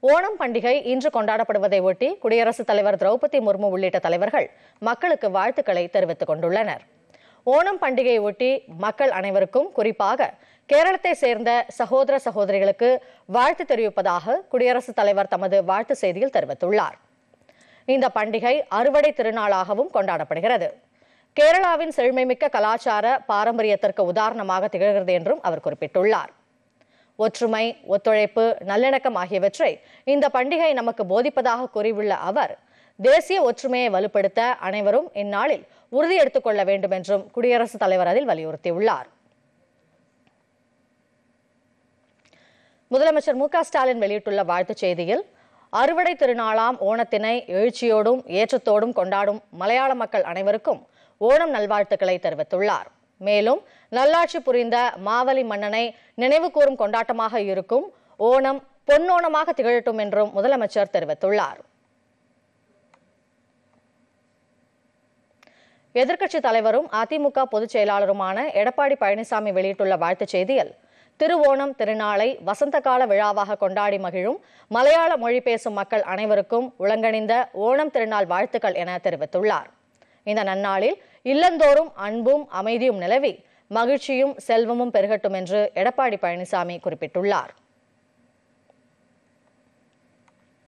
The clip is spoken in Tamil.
ஓணம் பண்டிகை இன்று கொண்டாடப்படுவதை ஒட்டி குடியரசுத் தலைவர் திரௌபதி முர்மு உள்ளிட்ட தலைவர்கள் மக்களுக்கு வாழ்த்துக்களை தெரிவித்துக் கொண்டுள்ளனர். ஓணம் பண்டிகையை ஒட்டி மக்கள் அனைவருக்கும், குறிப்பாக கேரளத்தை சேர்ந்த சகோதர சகோதரிகளுக்கு வாழ்த்து தெரிவிப்பதாக குடியரசுத் தலைவர் தமது வாழ்த்து செய்தியில் தெரிவித்துள்ளார். இந்த பண்டிகை அறுவடை திருநாளாகவும் கொண்டாடப்படுகிறது. கேரளாவின் செழுமைமிக்க கலாச்சார பாரம்பரியத்திற்கு உதாரணமாக திகழ்கிறது என்றும் அவர் குறிப்பிட்டுள்ளார். ஒற்றுமை, ஒத்துழைப்பு, நல்லிணக்கம் ஆகியவற்றை இந்த பண்டிகை நமக்கு போதிப்பதாக கூறியுள்ள அவர், தேசிய ஒற்றுமையை வலுப்படுத்த அனைவரும் இந்நாளில் உறுதி எடுத்துக் கொள்ள வேண்டும் என்றும் குடியரசுத் தலைவர் அதில் வலியுறுத்தியுள்ளார். முதலமைச்சர் மு.க.ஸ்டாலின் வெளியிட்டுள்ள வாழ்த்துச் செய்தியில், அறுவடை திருநாளாம் ஓணத்தினை எழுச்சியோடும் ஏற்றத்தோடும் கொண்டாடும் மலையாள மக்கள் அனைவருக்கும் ஓணம் நல்வாழ்த்துக்களை தெரிவித்துள்ளார். மேலும் நல்லாட்சி புரிந்த மாவலி மன்னனை நினைவு கூறும் கொண்டாட்டமாக இருக்கும் ஓணம் பொன்னோணமாக திகழட்டும் என்றும் முதலமைச்சர் தெரிவித்துள்ளார். எதிர்க்கட்சித் தலைவரும் அதிமுக பொதுச் செயலாளருமான எடப்பாடி பழனிசாமி வெளியிட்டுள்ள வாழ்த்துச் செய்தியில், திருவோணம் திருநாளை வசந்த கால விழாவாக கொண்டாடி மகிழும் மலையாள மொழி பேசும் மக்கள் அனைவருக்கும் உலங்கணிந்த ஓணம் திருநாள் வாழ்த்துக்கள் என தெரிவித்துள்ளார். இந்த நன்னாளில் இல்லந்தோறும் அன்பும் அமைதியும் நிலவி மகிழ்ச்சியும் செல்வமும் பெருகட்டும் என்று எடப்பாடி பழனிசாமி குறிப்பிட்டுள்ளார்.